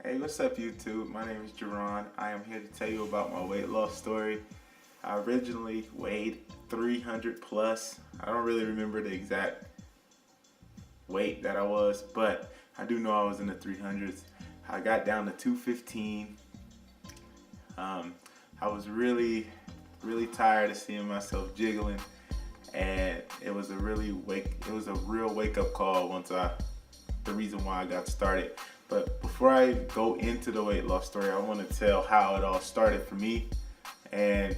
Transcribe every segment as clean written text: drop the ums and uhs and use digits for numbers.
Hey, what's up, YouTube? My name is Jerron. I am here to tell you about my weight loss story. I originally weighed 300 plus. I don't really remember the exact weight that I was, but I do know I was in the 300s. I got down to 215. I was really tired of seeing myself jiggling, and it was a real wake up call the reason why I got started. But before I go into the weight loss story, I want to tell how it all started for me and,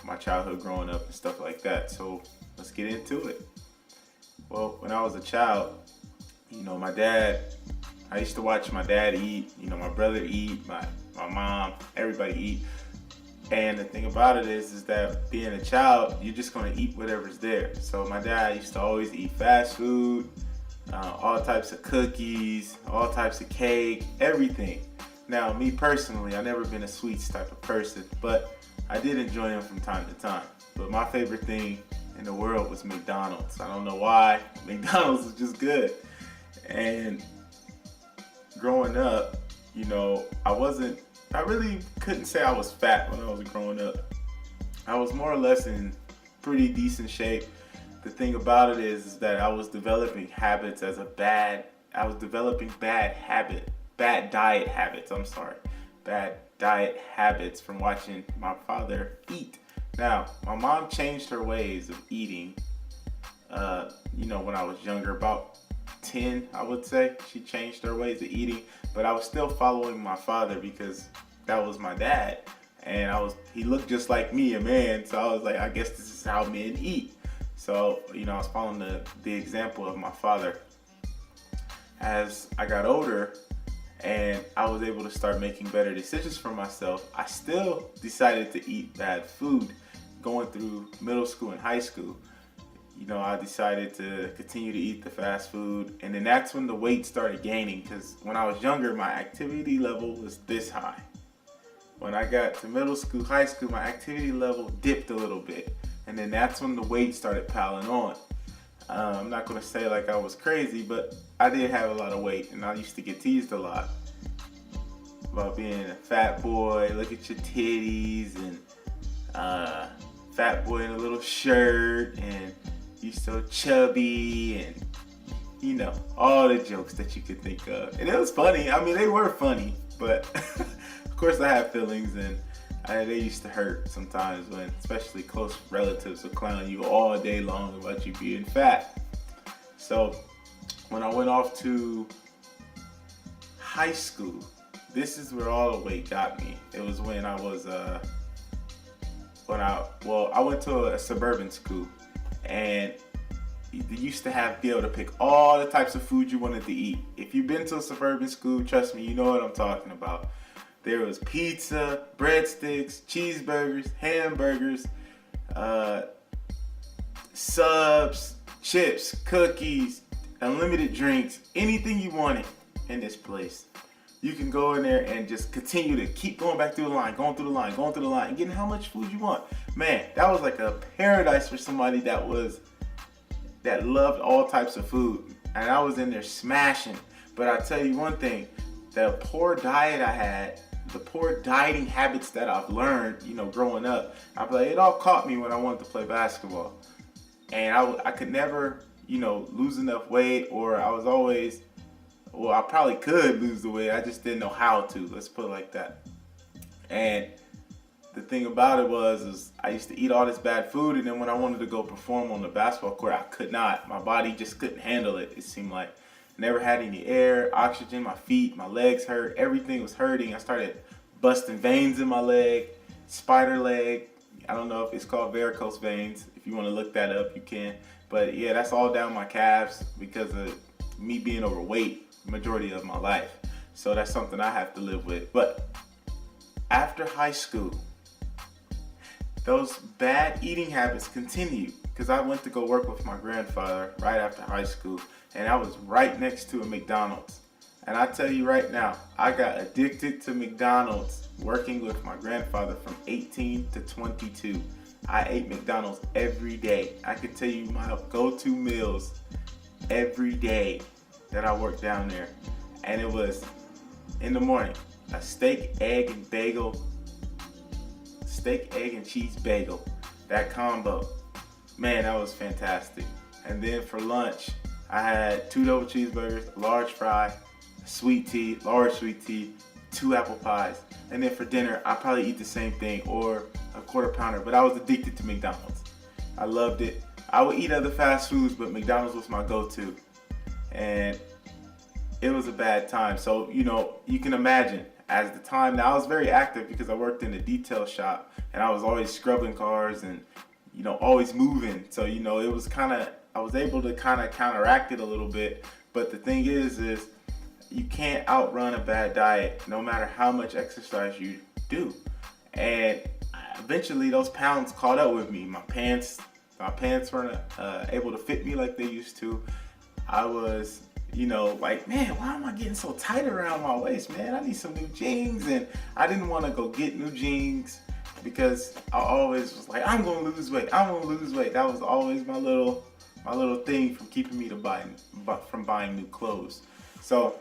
my childhood growing up and stuff like that. So let's get into it. Well, when I was a child, I used to watch my dad eat, my brother eat, my mom, everybody eat. And the thing about it is that being a child, you're just going to eat whatever's there. So my dad used to always eat fast food, all types of cookies, all types of cake, everything. Now, me personally, I've never been a sweets type of person, but I did enjoy them from time to time. But my favorite thing in the world was McDonald's. I don't know why. McDonald's is just good. And growing up, I really couldn't say I was fat when I was growing up. I was more or less in pretty decent shape. The thing about it is that I was developing bad diet habits from watching my father eat. Now, my mom changed her ways of eating, when I was younger, about 10, I would say. She changed her ways of eating, but I was still following my father because that was my dad. And he looked just like me, a man, so I was like, I guess this is how men eat. So, I was following the example of my father. As I got older and I was able to start making better decisions for myself, I still decided to eat bad food going through middle school and high school. I decided to continue to eat the fast food, and then that's when the weight started gaining, because when I was younger, my activity level was this high. When I got to middle school, high school, my activity level dipped a little bit. And then that's when the weight started piling on. I'm not going to say like I was crazy, but I did have a lot of weight, and I used to get teased a lot about being a fat boy, look at your titties, and fat boy in a little shirt, and you so chubby, and all the jokes that you could think of. And it was funny. I mean, they were funny, but of course I have feelings, and they used to hurt sometimes when especially close relatives would clown you all day long about you being fat. So when I went off to high school, this is where all the weight got me. It was when I was I went to a suburban school, and you used to be able to pick all the types of food you wanted to eat. If you've been to a suburban school, trust me, you know what I'm talking about. There was pizza, breadsticks, cheeseburgers, hamburgers, subs, chips, cookies, unlimited drinks, anything you wanted in this place. You can go in there and just continue to keep going back through the line, going through the line, and getting how much food you want. Man, that was like a paradise for somebody that loved all types of food. And I was in there smashing. But I tell you one thing, the poor diet I had, the poor dieting habits that I've learned, growing up, it all caught me when I wanted to play basketball. And I could never, lose enough weight, or I probably could lose the weight, I just didn't know how to, let's put it like that. And the thing about it was I used to eat all this bad food, and then when I wanted to go perform on the basketball court, I could not. My body just couldn't handle it, it seemed like. Never had any air, oxygen, my feet, my legs hurt, everything was hurting. I started busting veins in my leg, spider leg. I don't know if it's called varicose veins. If you want to look that up, you can. But yeah, that's all down my calves because of me being overweight the majority of my life. So that's something I have to live with. But after high school, those bad eating habits continued, because I went to go work with my grandfather right after high school, and I was right next to a McDonald's. And I tell you right now, I got addicted to McDonald's working with my grandfather from 18 to 22. I ate McDonald's every day. I could tell you my go-to meals every day that I worked down there. And it was in the morning. A steak, egg, and bagel. Steak, egg, and cheese bagel. That combo. Man, that was fantastic. And then for lunch, I had 2 double cheeseburgers, a large fry, sweet tea, large sweet tea, 2 apple pies. And then for dinner, I probably eat the same thing or a quarter pounder, but I was addicted to McDonald's. I loved it. I would eat other fast foods, but McDonald's was my go-to. And it was a bad time. So, you can imagine as the time, now I was very active because I worked in a detail shop and I was always scrubbing cars and, always moving. So, it was I was able to kind of counteract it a little bit. But the thing is you can't outrun a bad diet no matter how much exercise you do. And eventually those pounds caught up with me. My pants weren't able to fit me like they used to. I was, like, man, why am I getting so tight around my waist, man? I need some new jeans. And I didn't want to go get new jeans because I always was like, I'm going to lose weight. That was always my little thing from keeping me from buying new clothes. So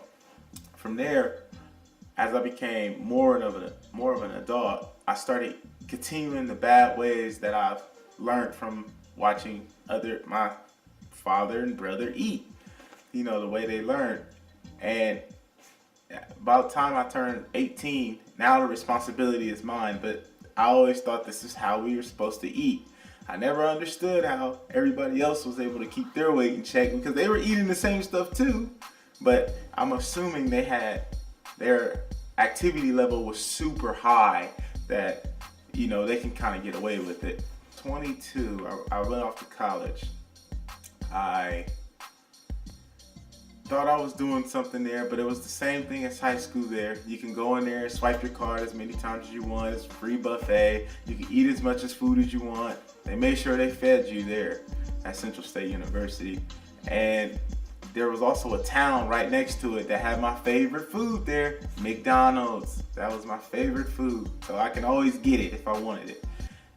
from there, as I became more of an adult, I started continuing the bad ways that I've learned from watching my father and brother eat. The way they learned. And by the time I turned 18, now the responsibility is mine, but I always thought this is how we were supposed to eat. I never understood how everybody else was able to keep their weight in check because they were eating the same stuff too. But I'm assuming their activity level was super high that, they can kind of get away with it. 22, I went off to college. I thought I was doing something there, but it was the same thing as high school there. You can go in there and swipe your card as many times as you want. It's a free buffet. You can eat as much as food as you want. They made sure they fed you there at Central State University. And there was also a town right next to it that had my favorite food there, McDonald's. That was my favorite food. So I can always get it if I wanted it.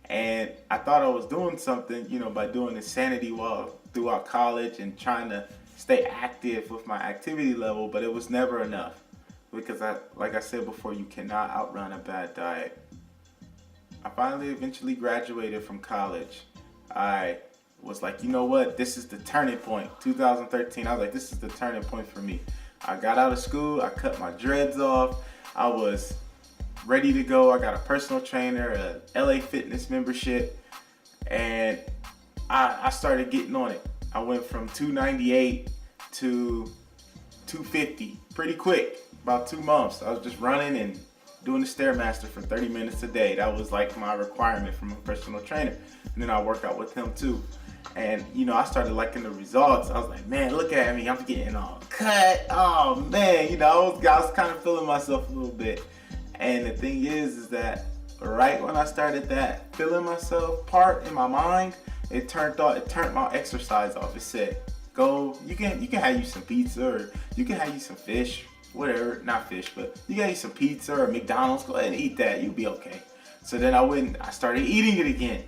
And I thought I was doing something, by doing insanity while throughout college and trying to stay active with my activity level, but it was never enough because like I said before, you cannot outrun a bad diet. I finally eventually graduated from college. I was like, you know what? This is the turning point. 2013, I was like, this is the turning point for me. I got out of school. I cut my dreads off. I was ready to go. I got a personal trainer, a LA Fitness membership, and I started getting on it. I went from 298 to 250 pretty quick, about 2 months. I was just running and doing the Stairmaster for 30 minutes a day. That was like my requirement from a personal trainer. And then I worked out with him too. And, I started liking the results. I was like, man, look at me. I'm getting all cut. Oh, man. I was kind of feeling myself a little bit. And the thing is that right when I started that feeling myself part in my mind, it turned my exercise off. It said, go, you can have you some pizza or you can have you some fish, whatever, not fish, but you can have you some pizza or McDonald's, go ahead and eat that, you'll be okay. So then I started eating it again.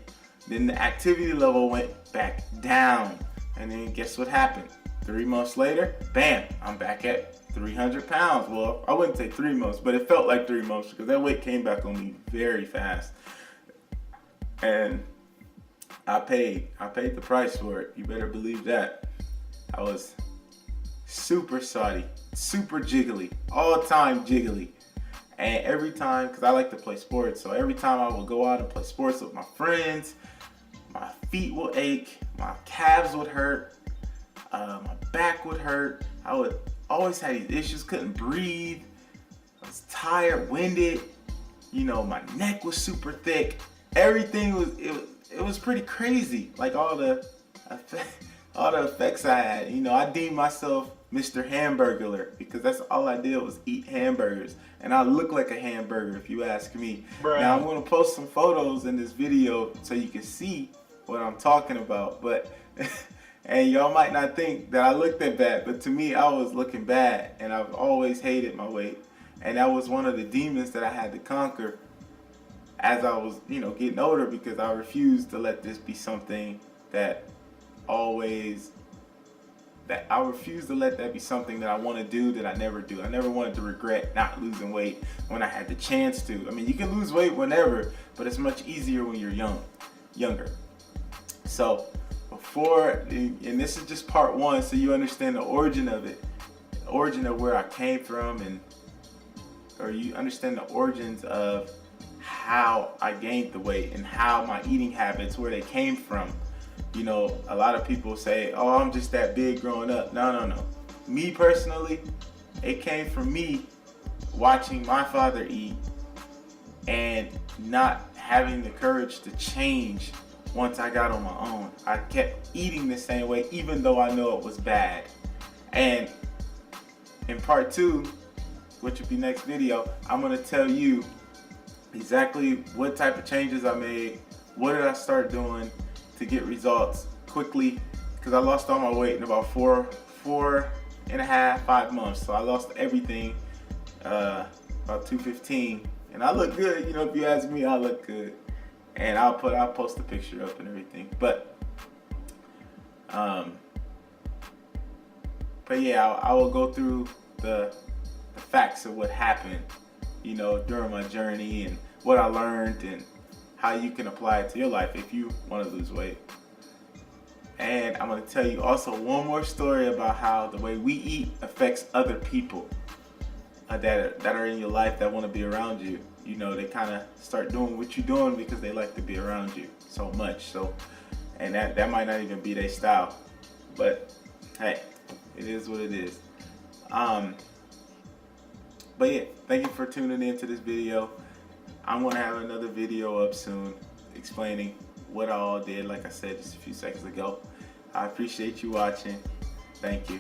Then the activity level went back down. And then guess what happened? 3 months later, bam, I'm back at 300 pounds. Well, I wouldn't say 3 months, but it felt like 3 months because that weight came back on me very fast. And I paid the price for it. You better believe that. I was super saucy, super jiggly, all time jiggly. And every time, because I like to play sports, so every time I would go out and play sports with my friends, my feet would ache, my calves would hurt, my back would hurt. I would always have these issues, couldn't breathe. I was tired, winded. My neck was super thick. Everything was pretty crazy. Like all the effects I had. I deemed myself Mr. Hamburglar because that's all I did was eat hamburgers. And I look like a hamburger if you ask me. Bruh. Now I'm going to post some photos in this video so you can see what I'm talking about. But and y'all might not think that I looked that bad, but to me I was looking bad, and I've always hated my weight. And that was one of the demons that I had to conquer as I was, getting older, because I refused to let this be something that always that I refuse to let that be something that I want to do that I never do. I never wanted to regret not losing weight when I had the chance to. I mean, you can lose weight whenever, but it's much easier when you're younger. So and this is just part one, so you understand the origin of it, the origin of where I came from, or you understand the origins of how I gained the weight and how my eating habits, where they came from. You know, a lot of people say, oh, I'm just that big growing up. No. Me personally, it came from me watching my father eat and not having the courage to change once I got on my own. I kept eating the same way even though I know it was bad. And in part two, which will be next video, I'm gonna tell you exactly what type of changes I made, what did I start doing to get results quickly, because I lost all my weight in about four and a half, 5 months. So I lost everything, about 215, and I look good. You know, if you ask me, I look good, and I'll post a picture up and everything. But yeah, I will go through the facts of what happened, you know, during my journey and what I learned and how you can apply it to your life if you want to lose weight. And I'm going to tell you also one more story about how the way we eat affects other people that are in your life that want to be around you. You know, they kind of start doing what you're doing because they like to be around you so much. So, and that might not even be their style, but hey, it is what it is. But yeah, thank you for tuning in to this video. I'm going to have another video up soon explaining what I all did, like I said just a few seconds ago. I appreciate you watching. Thank you.